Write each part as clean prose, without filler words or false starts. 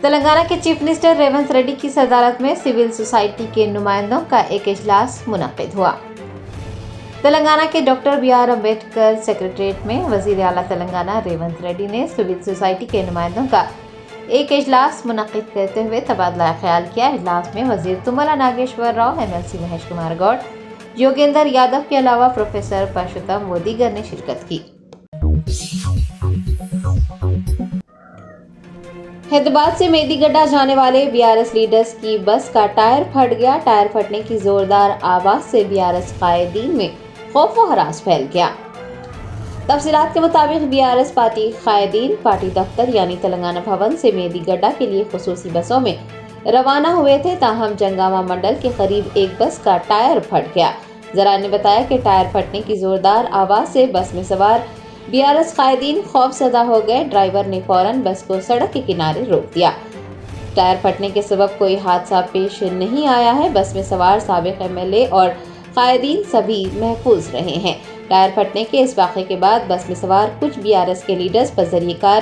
تلنگانہ کے chief minister Revanth Reddy کی صدارت میں سول سوسائٹی کے نمائندوں کا ایک اجلاس منعقد ہوا۔ تلنگانہ کے doctor B R Ambedkar secretariat میں وزیر اعلیٰ تلنگانہ ریونت ریڈی نے سول سوسائٹی کے نمائندوں کا ایک اجلاس منعقد کرتے ہوئے تبادلہ خیال کیا۔ اجلاس میں وزیر تملا ناگیشور راؤ، MLC مہیش کمار گوڑ، یوگیندر یادو کے علاوہ پروفیسر پرشوتم و دیگر نے شرکت کی۔ حیدرآباد سے میدی گڈھا جانے والے BRS لیڈرز کی بس کا ٹائر پھٹ گیا۔ ٹائر پھٹنے کی زوردار آواز سے BRS قائدین میں خوف و ہراس پھیل گیا۔ تفصیلات کے مطابق BRS پارٹی قائدین پارٹی دفتر یعنی تلنگانہ بھون سے میدی گڈھا کے لیے خصوصی بسوں میں روانہ ہوئے تھے، تاہم جنگامہ منڈل کے قریب ایک بس کا ٹائر پھٹ گیا۔ ذرائع نے بتایا کہ ٹائر پھٹنے کی زوردار آواز سے بس میں سوار BRS قائدین خوف زدہ ہو گئے۔ ڈرائیور نے فوراً بس کو سڑک کے کنارے روک دیا۔ ٹائر پھٹنے کے سبب کوئی حادثہ پیش نہیں آیا ہے۔ بس میں سوار سابق MLA اور قائدین سبھی محفوظ رہے ہیں۔ ٹائر پھٹنے کے اس واقعے کے بعد بس میں سوار کچھ BRS کے لیڈرز بذریعہ کار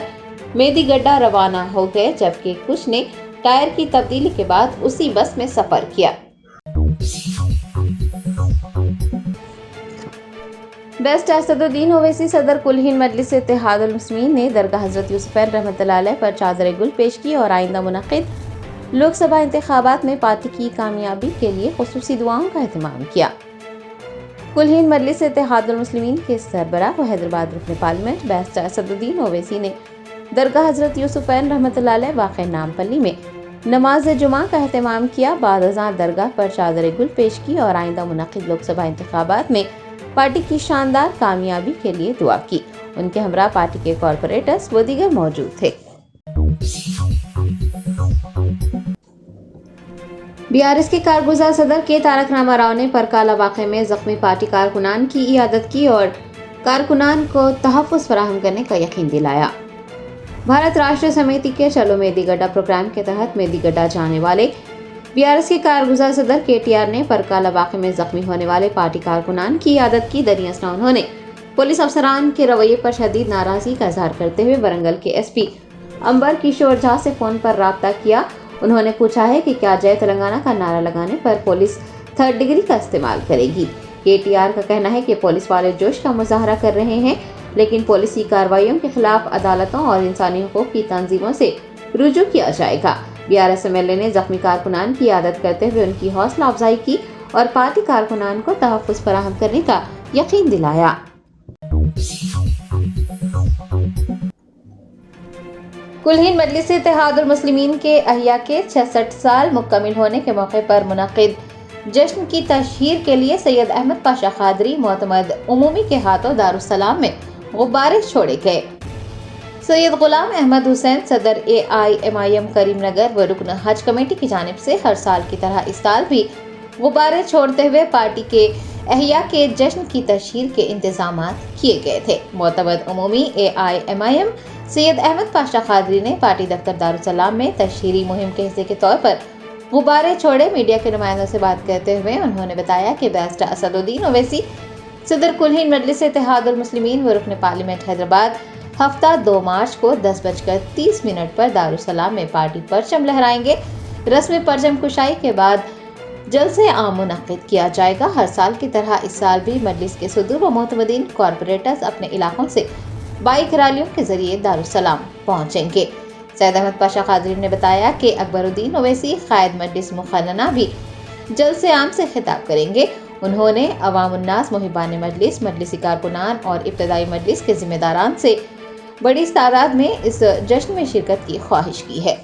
میدی گڈھا روانہ ہو گئے، جبکہ کچھ نے ٹائر کی تبدیلی کے بعد اسی بس میں سفر کیا۔ بیسٹ اسد الدین اویسی صدر کل ہند مجلس اتحاد المسلمین نے درگاہ حضرت یوسفین رحمۃ اللہ علیہ پر چادر گل پیش کی اور آئندہ منعقد لوک سبھا انتخابات میں پارٹی کی کامیابی کے لیے خصوصی دعاؤں کا اہتمام کیا۔ کل ہند مجلس اتحاد المسلمین کے سربراہ و حیدرآباد رکن پارلیمنٹ بیسٹ اسد الدین اویسی نے درگاہ حضرت یوسفین رحمۃ اللہ علیہ واقع نامپلی میں نماز جمعہ کا اہتمام کیا۔ بعد ازاں درگاہ پر چادر گل پیش کی اور آئندہ منعقد لوک سبھا انتخابات میں پارٹی کی شاندار کامیابی کے لیے دعا کی۔ ان کے ہمراہ پارٹی کے کارپوریٹرز و دیگر موجود تھے۔ BRS کے کارگزار صدر کے تارک راما راؤ نے پرکالہ واقعے میں زخمی پارٹی کارکنان کی عیادت کی اور کارکنان کو تحفظ فراہم کرنے کا یقین دلایا۔ بھارت راشٹر سمیتی کے چلو میدی گڈھا پروگرام کے تحت میدی گڈھا جانے والے BRS کے کارگزار صدر KTR نے پرکالہ واقعے میں زخمی ہونے والے پارٹی کارکنان کی عیادت کی۔ دریں اثنا انہوں نے پولیس افسران کے رویے پر شدید ناراضگی کا اظہار کرتے ہوئے ورنگل کے SP امبر کشور جھا سے فون پر رابطہ کیا۔ انہوں نے پوچھا ہے کہ کیا جے تلنگانہ کا نعرہ لگانے پر پولیس 3rd ڈگری کا استعمال کرے گی۔ KTR کا کہنا ہے کہ پولیس والے جوش کا مظاہرہ کر رہے ہیں، لیکن پولیسی کارروائیوں کے خلاف عدالتوں اور انسانی حقوق کی تنظیموں سے رجوع کیا جائے گا۔ BRS MLA نے زخمی کارکنان کی عیادت کرتے ہوئے ان کی حوصلہ افزائی کی اور پارٹی کارکنان کو تحفظ فراہم کرنے کا یقین دلایا۔ کل ہند مجلس اتحاد المسلمین کے احیا کے 66 سال مکمل ہونے کے موقع پر منعقد جشن کی تشہیر کے لیے سید احمد پاشا قادری معتمد عمومی کے ہاتھوں دارالسلام میں غبارے چھوڑے گئے۔ سید غلام احمد حسین صدر AIMIM کریم نگر و رکن حج کمیٹی کی جانب سے ہر سال کی طرح اس سال بھی غبارے چھوڑتے ہوئے پارٹی کے احیا کے جشن کی تشہیر کے انتظامات کیے گئے تھے۔ معتمد عمومی AIMIM سید احمد پاشا قادری نے پارٹی دفتر دارالسلام میں تشہیری مہم کے حصے کے طور پر غبارے چھوڑے۔ میڈیا کے نمائندوں سے بات کرتے ہوئے انہوں نے بتایا کہ بیسٹ اسد الدین اویسی صدر کل ہند مجلس اتحاد المسلمین و رکن پارلیمنٹ حیدرآباد ہفتہ 2 مارچ کو 10:30 پر دارالسلام میں پارٹی پرچم لہرائیں گے۔ رسم پرچم کشائی کے بعد جلسہ عام منعقد کیا جائے گا۔ ہر سال کی طرح اس سال بھی مجلس کے صدور و معتمدین کارپوریٹرز اپنے علاقوں سے بائک ریلیوں کے ذریعے دارالسلام پہنچیں گے۔ سید احمد پاشا قادری نے بتایا کہ اکبر الدین اویسی قائد مجلس مقننہ بھی جلسہ عام سے خطاب کریں گے۔ انہوں نے عوام الناس محبان مجلس، مجلسی کارکنان اور ابتدائی مجلس کے ذمہ داران سے بڑی تعداد میں اس جشن میں شرکت کی خواہش کی ہے۔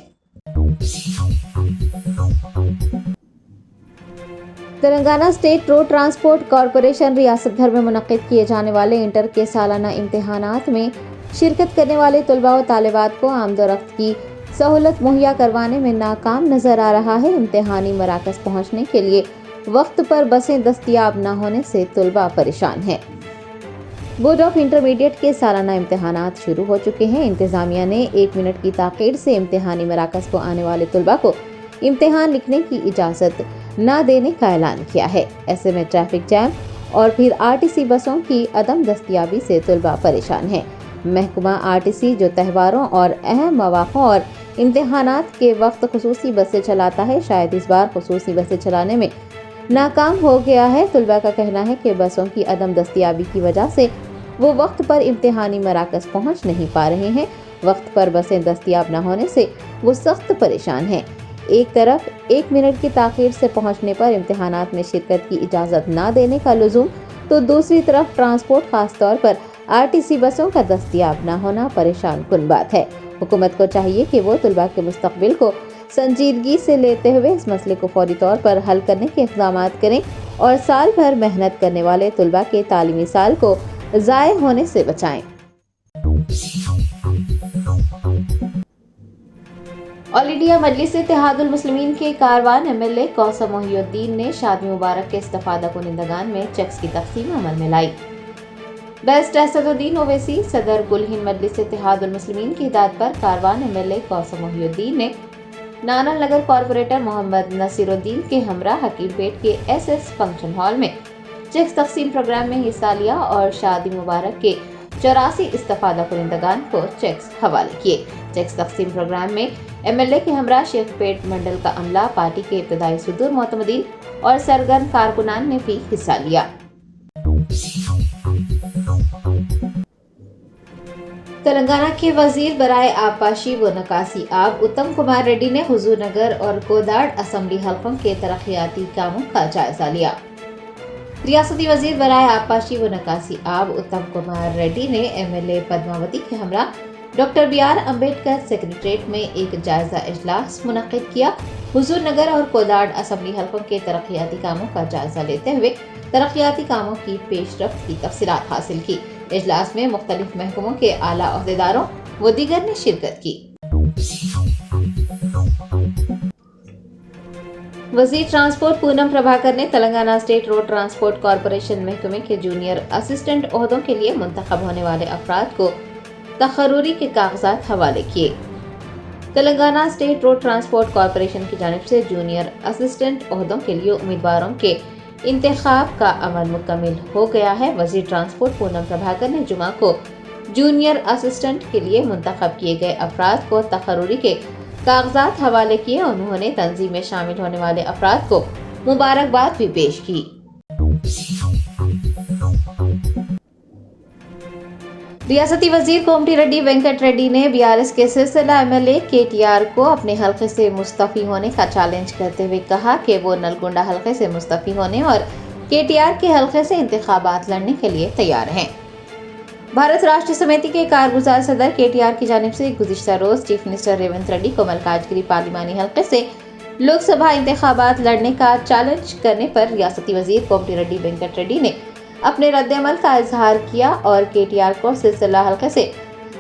Telangana state road transport corporation ریاست بھر میں منعقد کیے جانے والے انٹر کے سالانہ امتحانات میں شرکت کرنے والے طلباء و طالبات کو آمد و رفت کی سہولت مہیا کروانے میں ناکام نظر آ رہا ہے۔ امتحانی مراکز پہنچنے کے لیے وقت پر بسیں دستیاب نہ ہونے سے طلباء پریشان ہیں۔ بورڈ آف انٹرمیڈیٹ کے سالانہ امتحانات شروع ہو چکے ہیں۔ انتظامیہ نے 1 منٹ کی تاخیر سے امتحانی مراکز کو آنے والے طلباء کو امتحان لکھنے کی اجازت نہ دینے کا اعلان کیا ہے۔ ایسے میں ٹریفک جام اور پھر RTC بسوں کی عدم دستیابی سے طلباء پریشان ہیں۔ محکمہ RTC جو تہواروں اور اہم مواقع اور امتحانات کے وقت خصوصی بسیں چلاتا ہے، شاید اس بار خصوصی بسیں چلانے میں ناکام ہو گیا ہے۔ طلباء کا کہنا ہے کہ بسوں کی عدم دستیابی کی وجہ سے وہ وقت پر امتحانی مراکز پہنچ نہیں پا رہے ہیں۔ وقت پر بسیں دستیاب نہ ہونے سے وہ سخت پریشان ہیں۔ ایک طرف 1 منٹ کی تاخیر سے پہنچنے پر امتحانات میں شرکت کی اجازت نہ دینے کا لزوم، تو دوسری طرف ٹرانسپورٹ خاص طور پر RTC بسوں کا دستیاب نہ ہونا پریشان کن بات ہے۔ حکومت کو چاہیے کہ وہ طلباء کے مستقبل کو سنجیدگی سے لیتے ہوئے اس مسئلے کو فوری طور پر حل کرنے کے اقدامات کریں اور سال بھر محنت کرنے والے طلباء کے تعلیمی سال کو ضائع ہونے سے بچائیں۔ آل انڈیا مجلس اتحاد المسلمین کے کاروان MLA کوثر محی الدین نے شادی مبارک کے استفادہ کنندگان میں چیکس کی تقسیم عمل میں لائی۔ بیسٹ اسد الدین اویسی صدر گل ہند مجلس اتحاد المسلمین کی ہدایت پر کاروان MLA کوثر محی الدین نے نانا نگر کارپوریٹر محمد نصیر الدین کے ہمراہ حکیم پیٹ کے SS فنکشن ہال میں چیکس تقسیم پروگرام میں حصہ لیا اور شادی مبارک کے 84 استفادہ کنندگان کو چیکس حوالے کیے۔ چیکس تقسیم پروگرام میں MLA کے ہمراہ شیخ پیٹ منڈل کا عملہ، پارٹی کے ابتدائی صدور معتمدین اور سرگرم کارکنان نے بھی حصہ لیا۔ تلنگانہ کے وزیر برائے آبپاشی و نکاسی آب اتم کمار ریڈی نے حضور نگر اور کوداڑ اسمبلی حلقوں کے ترقیاتی کاموں کا جائزہ لیا۔ ریاستی وزیر برائے آبپاشی و نکاسی آب اتم کمار ریڈی نے MLA پدماوتی کے ہمراہ ڈاکٹر BR امبیڈکر سیکریٹریٹ میں ایک جائزہ اجلاس منعقد کیا۔ حضور نگر اور کوداڑ اسمبلی حلقوں کے ترقیاتی کاموں کا جائزہ لیتے ہوئے ترقیاتی کاموں کی پیش رفت کی تفصیلات حاصل کی۔ اجلاس میں مختلف محکموں کے اعلیٰ عہدیداروں و دیگر نے شرکت کی۔ وزیر ٹرانسپورٹ پونم پربھاکر نے Telangana state road transport corporation محکمے کے جونیئر اسسٹنٹ عہدوں کے لیے منتخب ہونے والے افراد کو تقرری کے کاغذات حوالے کیے۔ Telangana state road transport corporation کی جانب سے جونیئر اسسٹنٹ عہدوں کے لیے امیدواروں کے انتخاب کا عمل مکمل ہو گیا ہے۔ وزیر ٹرانسپورٹ پونم پربھاکر نے جمعہ کو جونیئر اسسٹنٹ کے لیے منتخب کیے گئے افراد کو تقرری کے کاغذات حوالے کیے۔ انہوں نے تنظیم میں شامل ہونے والے افراد کو مبارکباد بھی پیش کی۔ ریاستی وزیر کومٹی ریڈی وینکٹ ریڈی نے BRS کے سلسلہ MLA KTR کو اپنے حلقے سے مستعفی ہونے کا چیلنج کرتے ہوئے کہا کہ وہ نلگونڈا حلقے سے مستعفی ہونے اور KTR کے حلقے سے انتخابات لڑنے کے لیے تیار ہیں۔ بھارت راشٹریہ سمیتی کے کارگزار صدر KTR کی جانب سے گزشتہ روز چیف منسٹر ریونت ریڈی کو ملکاجگیری پارلیمانی حلقے سے لوک سبھا انتخابات لڑنے کا چیلنج کرنے پر ریاستی وزیر کومٹی ریڈی وینکٹ ریڈی نے اپنے رد عمل کا اظہار کیا اور KTR کو سلسلہ حلقے سے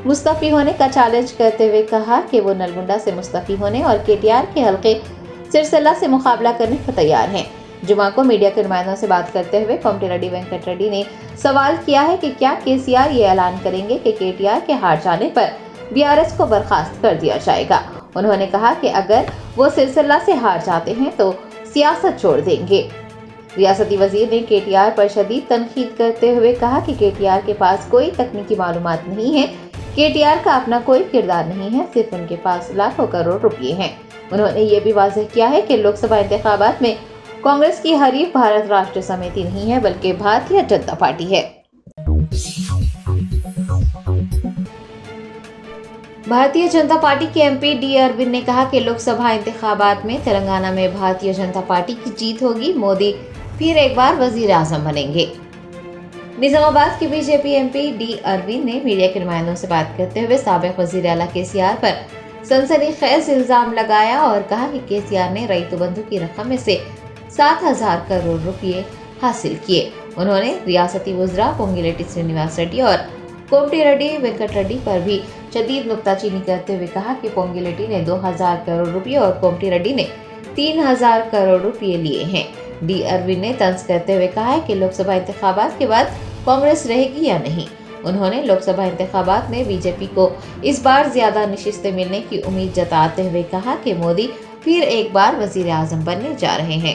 مستعفی ہونے کا چیلنج کرتے ہوئے کہا کہ وہ نلگونڈا سے مستعفی ہونے اور KTR کے حلقے سلسلہ سے مقابلہ کرنے کو تیار ہیں۔ جمعہ کو میڈیا کے نمائندوں سے بات کرتے ہوئے کومٹی ریڈی وینکٹ ریڈی نے سوال کیا ہے کہ کیا KCR یہ اعلان کریں گے کہ KTR کے ہار جانے پر BRS کو برخاست کر دیا جائے گا۔ انہوں نے کہا کہ اگر وہ سلسلہ سے ہار جاتے ہیں تو سیاست چھوڑ دیں گے۔ ریاستی وزیر نے KTR پر شدید تنقید کرتے ہوئے کہا کہ KTR کے پاس کوئی تکنیکی معلومات نہیں ہے، KTR کا اپنا کوئی کردار نہیں ہے، صرف ان کے پاس لاکھوں کروڑ روپے ہیں۔ انہوں نے یہ بھی واضح کیا ہے کہ لوک سبھا انتخابات میں کانگریس کی حریف بھارت راشٹریہ سمیتی نہیں ہے بلکہ بھارتیہ جنتا پارٹی ہے۔ بھارتیہ جنتا پارٹی کے MP D ارون نے کہا کہ لوک سبھا انتخابات میں تلنگانہ میں بھارتیہ جنتا پارٹی کی جیت ہوگی، مودی پھر ایک بار وزیر اعظم بنیں گے۔ نظام آباد کے BJP MP D ارون نے میڈیا کے نمائندوں سے بات کرتے ہوئے سابق وزیر اعلیٰ KCR پر سنسنی خیز الزام لگایا اور کہا کہ KCR نے ریتو بندھو کی رقم میں سے 7,000 کروڑ روپے حاصل کیے۔ انہوں نے ریاستی وزراء پونگلیٹی سرینیواس ریڈی اور کومٹی ریڈی وینکٹ ریڈی پر بھی شدید نکتہ چینی کرتے ہوئے کہا کہ پونگلیٹی نے 2,000 کروڑ روپے اور کومٹی ریڈی نے 3,000 کروڑ روپے لیے ہیں۔ D ارون نے طنز کرتے ہوئے کہا کہ لوک سبھا انتخابات کے بعد کانگریس رہے گی یا نہیں۔ انہوں نے لوک سبھا انتخابات میں BJP کو اس بار زیادہ نشستیں ملنے کی امید جتاتے ہوئے کہا کہ مودی پھر ایک بار وزیر اعظم بننے جا رہے ہیں۔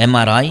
MRI,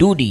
2D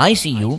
ICU